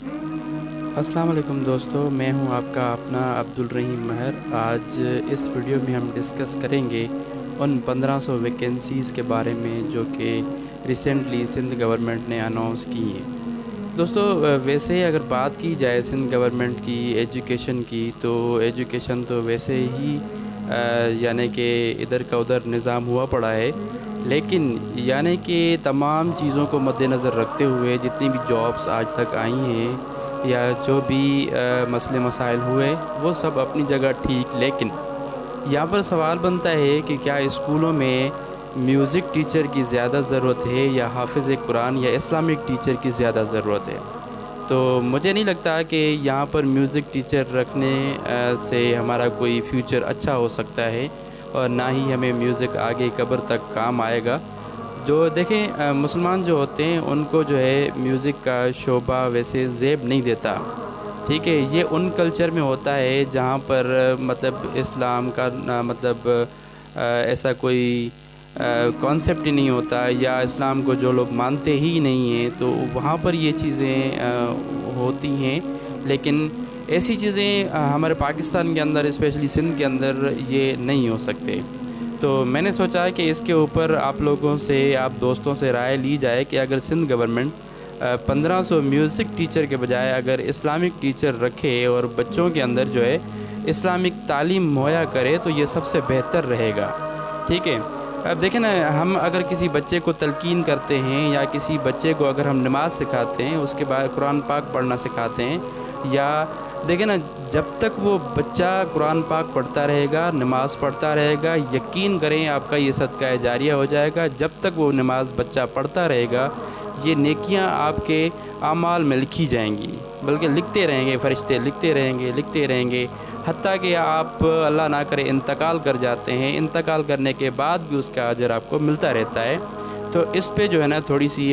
अस्सलाम वालेकुम दोस्तों, मैं हूं आपका अपना अब्दुल रहीम महर। आज इस वीडियो में हम डिस्कस करेंगे उन 1500 वैकेंसीज़ के बारे में जो कि रिसेंटली सिंध गवर्नमेंट ने अनाउंस की हैं। दोस्तों, वैसे अगर बात की जाए सिंध गवर्नमेंट की एजुकेशन की, तो एजुकेशन तो वैसे ही यानी कि इधर का उधर निज़ाम हुआ पड़ा है। लेकिन यानी कि तमाम चीज़ों को मद्देनज़र रखते हुए जितनी भी जॉब्स आज तक आई हैं या जो भी मसले मसाइल हुए, वो सब अपनी जगह ठीक। लेकिन यहाँ पर सवाल बनता है कि क्या स्कूलों में म्यूज़िक टीचर की ज़्यादा ज़रूरत है या हाफ़िज़ कुरान या इस्लामिक टीचर की ज़्यादा ज़रूरत है। तो मुझे नहीं लगता कि यहाँ पर म्यूज़िक टीचर रखने से हमारा कोई फ्यूचर अच्छा हो सकता है, और ना ही हमें म्यूज़िक आगे कब्र तक काम आएगा। जो देखें, मुसलमान जो होते हैं उनको जो है म्यूज़िक का शोबा वैसे ज़ेब नहीं देता। ठीक है, ये उन कल्चर में होता है जहाँ पर मतलब इस्लाम का मतलब ऐसा कोई कॉन्सेप्ट ही नहीं होता, या इस्लाम को जो लोग मानते ही नहीं हैं, तो वहाँ पर ये चीज़ें होती हैं। लेकिन ऐसी चीज़ें हमारे पाकिस्तान के अंदर, स्पेशली सिंध के अंदर, ये नहीं हो सकते। तो मैंने सोचा कि इसके ऊपर आप लोगों से, आप दोस्तों से राय ली जाए कि अगर सिंध गवर्नमेंट 1500 म्यूज़िक टीचर के बजाय अगर इस्लामिक टीचर रखे और बच्चों के अंदर जो है इस्लामिक तालीम मुहैया करे, तो ये सबसे बेहतर रहेगा। ठीक है, अब देखें ना, हम अगर किसी बच्चे को तलकीन करते हैं या किसी बच्चे को अगर हम नमाज़ सिखाते हैं, उसके बाद कुरान पाक पढ़ना सिखाते हैं, या देखें ना, जब तक वो बच्चा कुरान पाक पढ़ता रहेगा, नमाज़ पढ़ता रहेगा, यकीन करें आपका ये सदका जारिया हो जाएगा। जब तक वो नमाज़ बच्चा पढ़ता रहेगा, ये नेकियां आपके आमाल में लिखी जाएंगी, बल्कि लिखते रहेंगे, फ़रिश्ते लिखते रहेंगे, लिखते रहेंगे, हत्ता कि आप अल्लाह ना करे इंतकाल कर जाते हैं। इंतकाल करने के बाद भी उसका अजर आपको मिलता रहता है। तो इस पे जो है ना, थोड़ी सी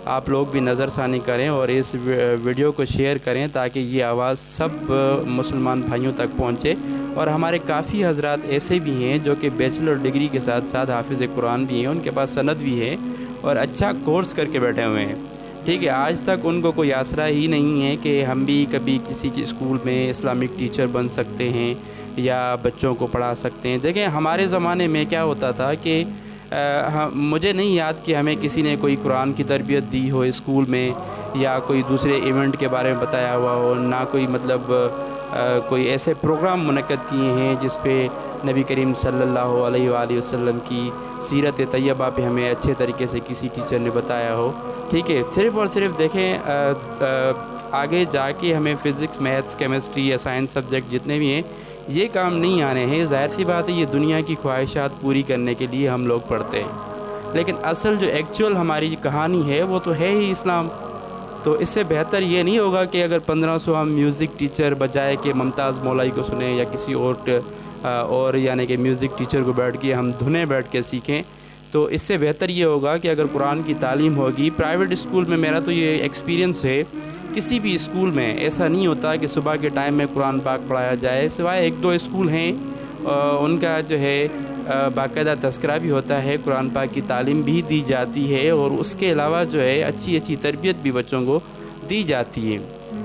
आप लोग भी नज़रसानी करें और इस वीडियो को शेयर करें, ताकि ये आवाज़ सब मुसलमान भाइयों तक पहुँचे। और हमारे काफ़ी हज़रात ऐसे भी हैं जो कि बैचलर डिग्री के साथ साथ हाफिज़ कुरान भी हैं, उनके पास सनद भी है और अच्छा कोर्स करके बैठे हुए हैं। ठीक है, आज तक उनको कोई आसरा ही नहीं है कि हम भी कभी किसी के स्कूल में इस्लामिक टीचर बन सकते हैं या बच्चों को पढ़ा सकते हैं। देखें, हमारे ज़माने में क्या होता था कि मुझे नहीं याद कि हमें किसी ने कोई कुरान की तरबियत दी हो स्कूल में, या कोई दूसरे इवेंट के बारे में बताया हुआ हो, ना कोई मतलब कोई ऐसे प्रोग्राम मुनक्कद किए हैं जिस पे नबी करीम सल्लल्लाहु अलैहि वसल्लम की सीरत तैयबा पे हमें अच्छे तरीके से किसी टीचर ने बताया हो। ठीक है, सिर्फ़ और सिर्फ देखें, आगे जाके हमें फ़िज़िक्स, मैथ्स, केमिस्ट्री या साइंस सब्जेक्ट जितने भी हैं, ये काम नहीं आने हैं। ज़ाहिर सी बात है, ये दुनिया की ख्वाहिशात पूरी करने के लिए हम लोग पढ़ते हैं। लेकिन असल जो एक्चुअल हमारी कहानी है, वो तो है ही इस्लाम। तो इससे बेहतर ये नहीं होगा कि अगर 1500 हम म्यूज़िक टीचर बजाय कि मुमताज़ मौलाई को सुने या किसी और यानी कि म्यूज़िक टीचर को बैठ के हम धुनें बैठ के सीखें। तो इससे बेहतर ये होगा कि अगर कुरान की तालीम होगी प्राइवेट स्कूल में, मेरा तो ये एक्सपीरियंस है, किसी भी स्कूल में ऐसा नहीं होता कि सुबह के टाइम में कुरान पाक पढ़ाया जाए, सिवाय एक दो स्कूल हैं उनका जो है बाकायदा तज़किरा भी होता है, कुरान पाक की तालीम भी दी जाती है, और उसके अलावा जो है अच्छी अच्छी तरबियत भी बच्चों को दी जाती है।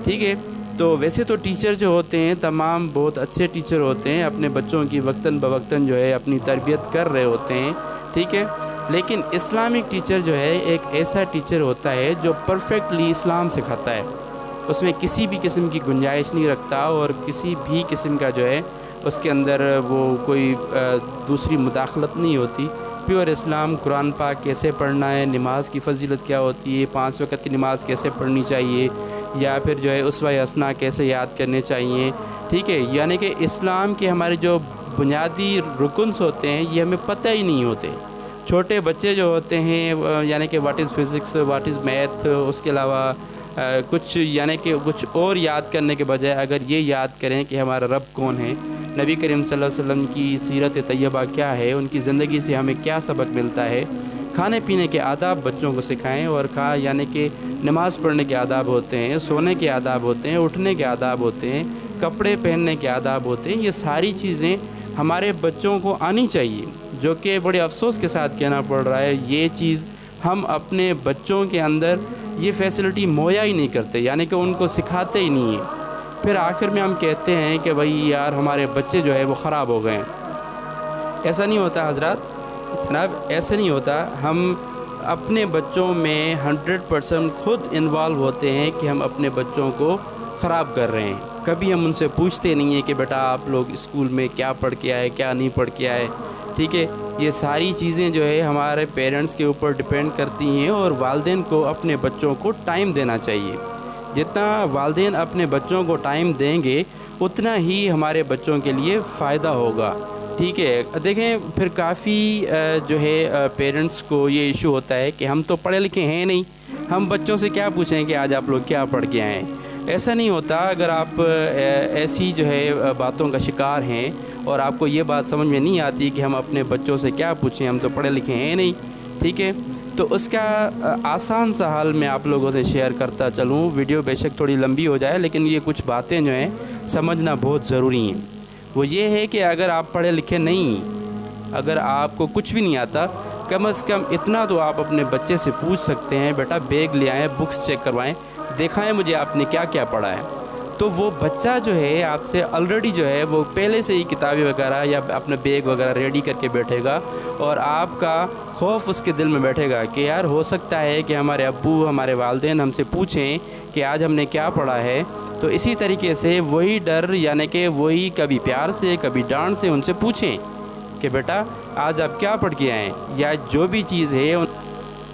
ठीक है, तो वैसे तो टीचर जो होते हैं तमाम बहुत अच्छे टीचर होते हैं, अपने बच्चों की वक्तन बवक्तन जो है अपनी तरबियत कर रहे होते हैं। ठीक है, लेकिन इस्लामिक टीचर जो है एक ऐसा टीचर होता है जो परफेक्टली इस्लाम सिखाता है, उसमें किसी भी किस्म की गुंजाइश नहीं रखता, और किसी भी किस्म का जो है उसके अंदर वो कोई दूसरी मुदाखलत नहीं होती। प्योर इस्लाम, कुरान पाक कैसे पढ़ना है, नमाज की फ़जीलत क्या होती है, 5 वक़्त की नमाज़ कैसे पढ़नी चाहिए, या फिर जो है उसवा हसना कैसे याद करने चाहिए। ठीक है, यानी कि इस्लाम के हमारे जो बुनियादी रुकन्स होते हैं ये हमें पता ही नहीं होते। छोटे बच्चे जो होते हैं यानी कि what is physics, what is math, उसके अलावा कुछ यानी कि कुछ और याद करने के बजाय अगर ये याद करें कि हमारा रब कौन है, नबी करीम सल्लल्लाहु अलैहि वसल्लम की सीरत तैयबा क्या है, उनकी ज़िंदगी से हमें क्या सबक मिलता है, खाने पीने के आदाब बच्चों को सिखाएं, और यानी कि नमाज़ पढ़ने के आदाब होते हैं, सोने के आदाब होते हैं, उठने के आदाब होते हैं, कपड़े पहनने के आदाब होते हैं। ये सारी चीज़ें हमारे बच्चों को आनी चाहिए, जो कि बड़े अफसोस के साथ कहना पड़ रहा है। ये चीज़ हम अपने बच्चों के अंदर یہ فیسلٹی مہیا ہی نہیں کرتے، یعنی کہ ان کو سکھاتے ہی نہیں ہیں۔ پھر آخر میں ہم کہتے ہیں کہ بھائی یار ہمارے بچے جو ہے وہ خراب ہو گئے ہیں۔ ایسا نہیں ہوتا حضرات، جناب ایسا نہیں ہوتا۔ ہم اپنے بچوں میں 100% خود انوالو ہوتے ہیں کہ ہم اپنے بچوں کو خراب کر رہے ہیں۔ کبھی ہم ان سے پوچھتے نہیں ہیں کہ بیٹا آپ لوگ اسکول میں کیا پڑھ کے آئے، کیا نہیں پڑھ کے آئے، ٹھیک ہے۔ یہ ساری چیزیں جو ہے ہمارے پیرنٹس کے اوپر ڈیپینڈ کرتی ہیں، اور والدین کو اپنے بچوں کو ٹائم دینا چاہیے۔ جتنا والدین اپنے بچوں کو ٹائم دیں گے اتنا ہی ہمارے بچوں کے لیے فائدہ ہوگا، ٹھیک ہے۔ دیکھیں پھر کافی جو ہے پیرنٹس کو یہ ایشو ہوتا ہے کہ ہم تو پڑھے لکھے ہیں نہیں، ہم بچوں سے کیا پوچھیں کہ آج آپ لوگ کیا پڑھ کے آئے ہیں۔ ایسا نہیں ہوتا۔ اگر آپ ایسی جو ہے باتوں کا شکار ہیں اور آپ کو یہ بات سمجھ میں نہیں آتی کہ ہم اپنے بچوں سے کیا پوچھیں، ہم تو پڑھے لکھے ہیں نہیں، ٹھیک ہے، تو اس کا آسان سا حل میں آپ لوگوں سے شیئر کرتا چلوں۔ ویڈیو بے شک تھوڑی لمبی ہو جائے، لیکن یہ کچھ باتیں جو ہیں سمجھنا بہت ضروری ہیں۔ وہ یہ ہے کہ اگر آپ پڑھے لکھے نہیں، اگر آپ کو کچھ بھی نہیں آتا، کم از کم اتنا تو آپ اپنے بچے سے پوچھ سکتے ہیں، بیٹا بیگ لے آئیں، بکس چیک کروائیں، دکھائیں مجھے آپ نے کیا کیا پڑھا ہے۔ تو وہ بچہ جو ہے آپ سے آلریڈی جو ہے وہ پہلے سے ہی کتابیں وغیرہ یا اپنا بیگ وغیرہ ریڈی کر کے بیٹھے گا، اور آپ کا خوف اس کے دل میں بیٹھے گا کہ یار ہو سکتا ہے کہ ہمارے ابو، ہمارے والدین ہم سے پوچھیں کہ آج ہم نے کیا پڑھا ہے۔ تو اسی طریقے سے وہی ڈر، یعنی کہ وہی کبھی پیار سے کبھی ڈانٹ سے ان سے پوچھیں کہ بیٹا آج آپ کیا پڑھ کے آئیں، یا جو بھی چیز ہے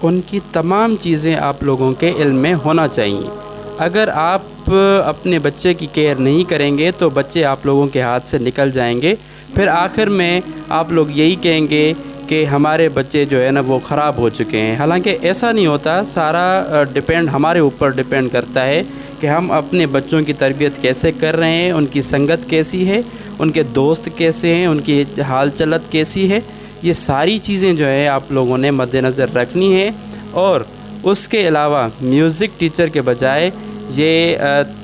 ان کی تمام چیزیں آپ لوگوں کے علم میں ہونا چاہیے۔ اگر آپ اپنے بچے کی کیئر نہیں کریں گے تو بچے آپ لوگوں کے ہاتھ سے نکل جائیں گے، پھر آخر میں آپ لوگ یہی کہیں گے کہ ہمارے بچے جو ہے نا وہ خراب ہو چکے ہیں۔ حالانکہ ایسا نہیں ہوتا، سارا ڈیپینڈ ہمارے اوپر ڈیپینڈ کرتا ہے کہ ہم اپنے بچوں کی تربیت کیسے کر رہے ہیں، ان کی سنگت کیسی ہے، ان کے دوست کیسے ہیں، ان کی حال چلت کیسی ہے۔ یہ ساری چیزیں جو ہے آپ لوگوں نے مد نظر رکھنی ہے۔ اور اس کے علاوہ میوزک ٹیچر کے بجائے یہ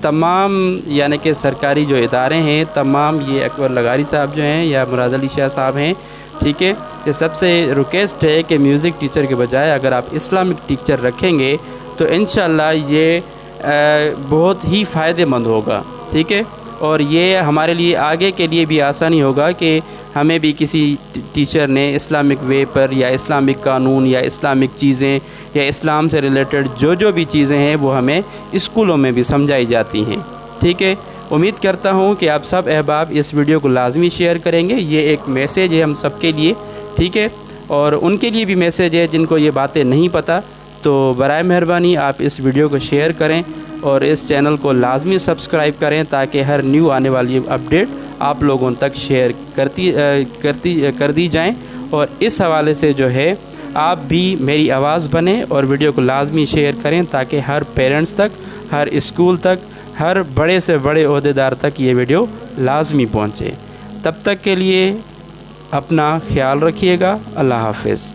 تمام یعنی کہ سرکاری جو ادارے ہیں تمام، یہ اکبر لغاری صاحب جو ہیں یا مراد علی شاہ صاحب ہیں، ٹھیک ہے، یہ سب سے ریکویسٹ ہے کہ میوزک ٹیچر کے بجائے اگر آپ اسلامک ٹیچر رکھیں گے تو انشاءاللہ یہ بہت ہی فائدہ مند ہوگا، ٹھیک ہے۔ اور یہ ہمارے لیے آگے کے لیے بھی آسانی ہوگا کہ ہمیں بھی کسی ٹیچر نے اسلامک وے پر یا اسلامک قانون یا اسلامک چیزیں یا اسلام سے ریلیٹڈ جو بھی چیزیں ہیں وہ ہمیں اسکولوں میں بھی سمجھائی جاتی ہیں، ٹھیک ہے۔ امید کرتا ہوں کہ آپ سب احباب اس ویڈیو کو لازمی شیئر کریں گے۔ یہ ایک میسیج ہے ہم سب کے لیے، ٹھیک ہے، اور ان کے لیے بھی میسیج ہے جن کو یہ باتیں نہیں پتہ۔ تو برائے مہربانی آپ اس ویڈیو کو شیئر کریں اور اس چینل کو لازمی سبسکرائب کریں تاکہ ہر نیو آنے والی اپڈیٹ آپ لوگوں تک شیئر کر دی جائیں۔ اور اس حوالے سے جو ہے آپ بھی میری آواز بنیں اور ویڈیو کو لازمی شیئر کریں تاکہ ہر پیرنٹس تک، ہر اسکول تک، ہر بڑے سے بڑے عہدیدار تک یہ ویڈیو لازمی پہنچے۔ تب تک کے لیے اپنا خیال رکھیے گا۔ اللہ حافظ۔